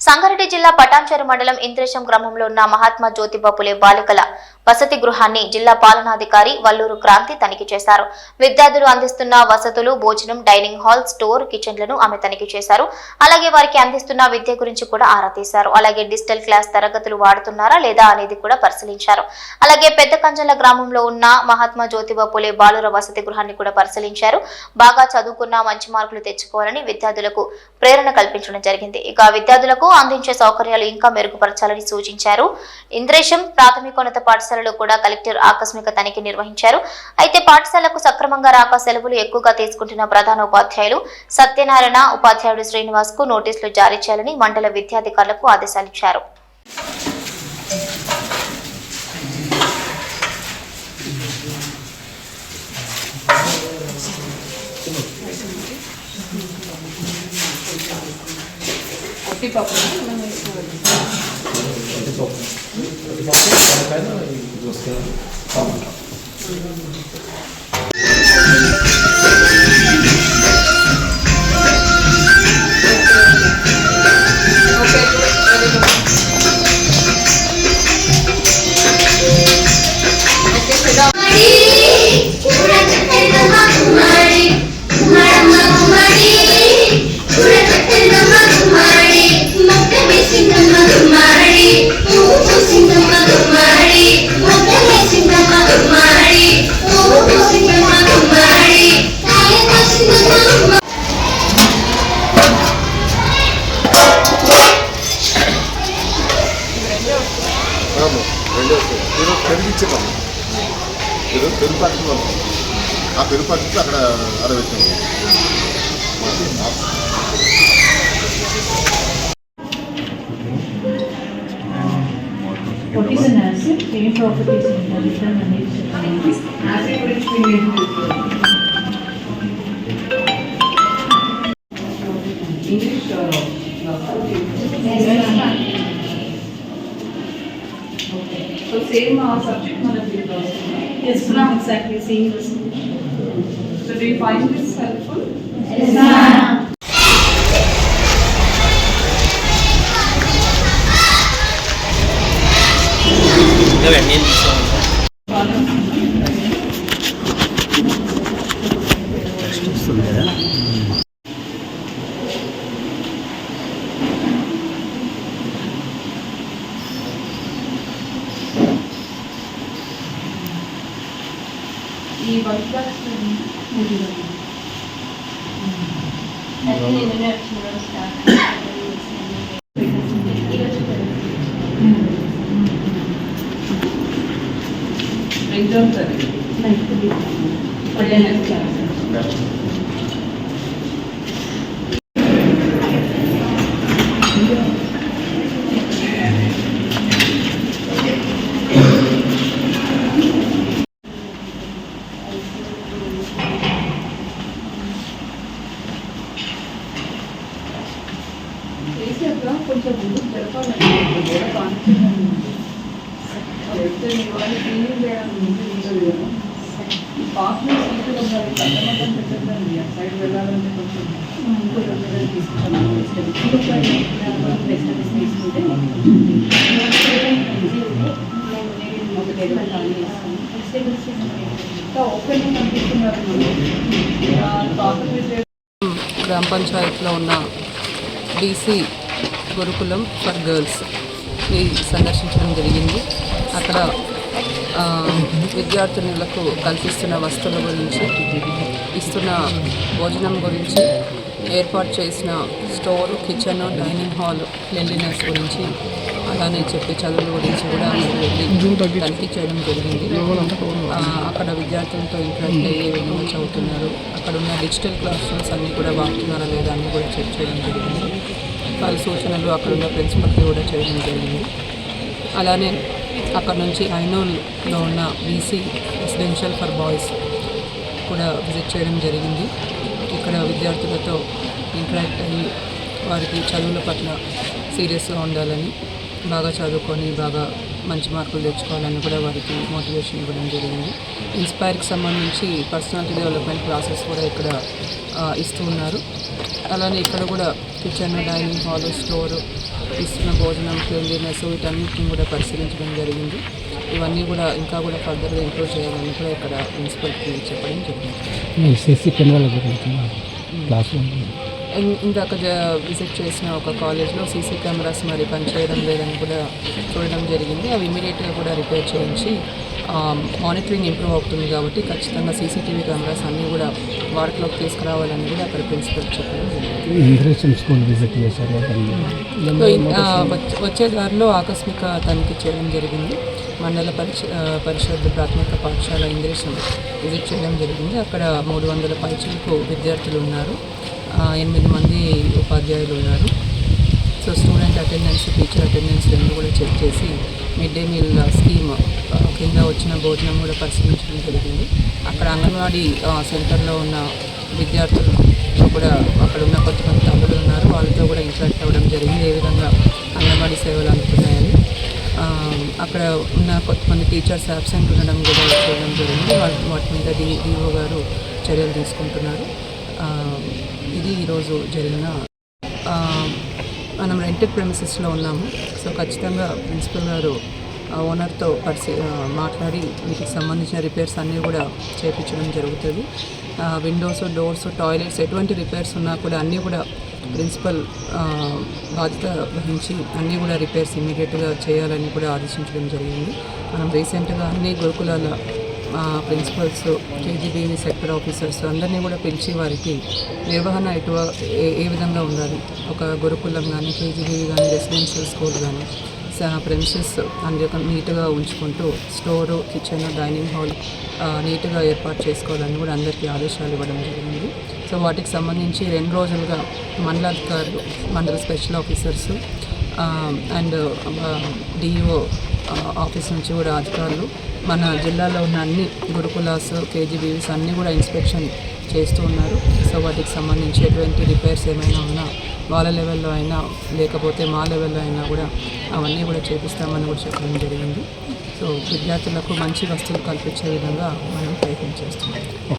సంగారెడ్డి జిల్లా పటాన్చెరు మండలం ఇంద్రేశం గ్రామంలో ఉన్న మహాత్మా జ్యోతిబా పులే బాలికల వసతి గృహాన్ని జిల్లా పాలనాధికారి వల్లూరు క్రాంతి తనిఖీ చేశారు. విద్యార్థులు అందిస్తున్న వసతులు, భోజనం, డైనింగ్ హాల్, స్టోర్, కిచెన్లను ఆమె తనిఖీ చేశారు. అలాగే వారికి అందిస్తున్న విద్య గురించి కూడా ఆరా తీశారు. అలాగే డిజిటల్ క్లాస్ తరగతులు వాడుతున్నారా లేదా అనేది కూడా పరిశీలించారు. అలాగే పెద్ద కంజల గ్రామంలో ఉన్న మహాత్మా జ్యోతిబా పులే బాలుర వసతి గృహాన్ని కూడా పరిశీలించారు. బాగా చదువుకున్న మంచి మార్కులు తెచ్చుకోవాలని విద్యార్థులకు ప్రేరణ కల్పించడం జరిగింది. ఇక విద్యార్థులకు అందించే సౌకర్యాలు ఇంకా మెరుగుపరచాలని సూచించారు. ఇంద్రేశం ప్రాథమికోన్నత పాఠశాలలో కూడా కలెక్టర్ ఆకస్మిక తనిఖీ నిర్వహించారు. అయితే పాఠశాలకు సక్రమంగా రాక సెలవులు ఎక్కువగా తీసుకుంటున్న ప్రధాన ఉపాధ్యాయులు సత్యనారాయణ, ఉపాధ్యాయుడు శ్రీనివాస్ కు నోటీసులు జారీ చేయాలని మండల విద్యాధికారులకు ఆదేశాలిచ్చారు. పెరుపట్టి అక్కడ అరవెత్తాము. What is an asset? Any properties in the return managed asset which we need to English okay. So same subject management also. Yes, ma'am. Exactly same. So do you find this helpful? Yes, ma'am. ఈ work class exam సరే class కొంచెం ముందుకు జరపాలండి. కూడా confident వాళ్ళు cleaning చేయడం ఉంటుంది కదా. పాస్లో సీట్లు ఉండాలి, కట్టమటం పెట్టద్దండి. ఆ సైడ్ వెళ్ళాలంటే కొంచెం తీసుకుంటే ఓపెన్ కనిపిస్తున్నారు. గ్రామ పంచాయతీలో ఉన్న బీసీ గురుకులం ఫర్ గర్ల్స్ సందర్శించడం జరిగింది. అక్కడ విద్యార్థినులకు కల్పిస్తున్న వస్తువుల గురించి, ఇస్తున్న భోజనం గురించి, ఏర్పాటు చేసిన store, kitchen, dining hall cleanliness గురించి, అలానే చెప్పే చదువుల గురించి కూడా వెళ్ళి తనిఖీ చేయడం జరిగింది. అక్కడ విద్యార్థులతో ఇంట్రాక్ట్ అయ్యి ఏ విధంగా చదువుతున్నారు, అక్కడ ఉన్న డిజిటల్ క్లాస్ రూమ్స్ అన్నీ కూడా వాడుతున్నారా లేదా అని కూడా చెక్ చేయడం జరిగింది. వాళ్ళ సూచనలు అక్కడ ఉన్న ప్రిన్సిపల్కి కూడా చేయడం జరిగింది. అలానే అక్కడ నుంచి ఐనోల్లో ఉన్న బీసీ రెసిడెన్షియల్ ఫర్ బాయ్స్ కూడా విజిట్ చేయడం జరిగింది. ఇక్కడ విద్యార్థులతో ఇంటరాక్ట్ అయ్యి వారికి చదువుల పట్ల సీరియస్గా ఉండాలని, బాగా చదువుకొని బాగా మంచి మార్కులు తెచ్చుకోవాలని కూడా వారికి మోటివేషన్ ఇవ్వడం జరిగింది. ఇన్స్పైర్కి సంబంధించి పర్సనాలిటీ డెవలప్మెంట్ క్లాసెస్ కూడా ఇక్కడ ఇస్తూ ఉన్నారు. అలానే ఇక్కడ కూడా కిచెన్, డైనింగ్ హాల్, స్టోరు ఇస్తున్న భోజనం క్లీన్లీనెస్ వీటన్నిటిని కూడా పరిశీలించడం జరిగింది. ఇవన్నీ కూడా ఇంకా కూడా ఫర్దర్గా ఇంప్రూవ్ చేయాలని కూడా ఇక్కడ ప్రిన్సిపల్కి చెప్పడం జరిగింది. సీసీ కెమెరాల గురించి క్లాస్ రూమ్ ఇందాక విజిట్ చేసిన ఒక కాలేజ్లో సీసీ కెమెరాస్ మరి పనిచేయడం లేదని కూడా చూడడం జరిగింది. అవి ఇమీడియట్గా కూడా రిపేర్ చేయించి మానిటరింగ్ ఇంప్రూవ్ అవుతుంది కాబట్టి ఖచ్చితంగా సీసీటీవీ కెమెరాస్ అన్నీ కూడా వాడుకలోకి తీసుకురావాలని కూడా అక్కడ ప్రిన్సిపల్ చెప్పడం జరిగింది. ఇంద్రేశం స్కూల్ విజిట్ చేశారు. వచ్చే దారిలో ఆకస్మిక తనిఖీ చేయడం జరిగింది. మండల పరిషత్ ప్రాథమిక పాఠశాల ఇంద్రేశం విజిట్ చేయడం జరిగింది. అక్కడ 300 పైచిలకు విద్యార్థులు ఉన్నారు, 8 మంది ఉపాధ్యాయులు ఉన్నారు. So student attendance, teacher attendance రెండు కూడా చెక్ చేసి మిడ్ డే మీల్ స్కీమ్ కింద వచ్చిన భోజనం కూడా పరిశీలించడం జరిగింది. అక్కడ అంగన్వాడీ సెంటర్లో ఉన్న విద్యార్థులతో కూడా అక్కడ ఉన్న కొంతమంది తమ్ముడు ఉన్నారు, వాళ్ళతో కూడా ఇంటరాక్ట్ అవ్వడం జరిగింది. ఏ విధంగా అంగన్వాడీ సేవలు అందుతున్నాయని అక్కడ ఉన్న కొంతమంది టీచర్స్ అబ్సెంట్ ఉండడం కూడా చూడడం జరిగింది. వాటి మీద డిఓ గారు చర్యలు తీసుకుంటున్నారు. ఇది ఈరోజు జరిగిన మనం రెంటెడ్ ప్రెమిసెస్లో ఉన్నాము. సో ఖచ్చితంగా ప్రిన్సిపల్ గారు ఓనర్తో మాట్లాడి వీటికి సంబంధించిన రిపేర్స్ అన్నీ కూడా చేయించడం జరుగుతుంది. విండోస్, డోర్స్, టాయిలెట్స్ ఎటువంటి రిపేర్స్ ఉన్నా కూడా అన్నీ కూడా ప్రిన్సిపల్ బాధ్యత వహించి అన్నీ కూడా రిపేర్స్ ఇమీడియట్గా చేయాలని కూడా ఆదేశించడం జరిగింది. మనం రీసెంట్గా అన్ని గురుకులాల ప్రిన్సిపల్స్, కేజీబీవీ సెక్టర్ ఆఫీసర్స్ అందరినీ కూడా పిలిచి వారికి నిర్వహణ ఏ విధంగా ఉండాలి, ఒక గురుకులం కానీ కేజీబీవీ కానీ రెసిడెన్షియల్ స్కూల్ కానీ ప్రెమిసెస్ అన్ని నీట్గా ఉంచుకుంటూ స్టోరు, కిచెన్, డైనింగ్ హాల్ నీట్గా ఏర్పాటు చేసుకోవాలని కూడా అందరికీ ఆదేశాలు ఇవ్వడం జరిగింది. సో వాటికి సంబంధించి 2 రోజులుగా మండలాధికారులు, మండల special officers and DO office నుంచి కూడా అధికారులు మన జిల్లాలో ఉన్న అన్ని గురుకులాస్, కేజీబీవీస్ అన్నీ కూడా ఇన్స్పెక్షన్ చేస్తూ ఉన్నారు. సో వాటికి సంబంధించి ఎటువంటి రిపేర్స్ ఏమైనా ఉన్నా వాళ్ళ లెవెల్లో అయినా లేకపోతే మా లెవెల్లో అయినా కూడా అవన్నీ కూడా చేపిస్తామని కూడా చెప్పడం జరిగింది. సో విద్యార్థులకు మంచి వస్తువులు కల్పించే విధంగా మనం ప్రయత్నం చేస్తున్నాం.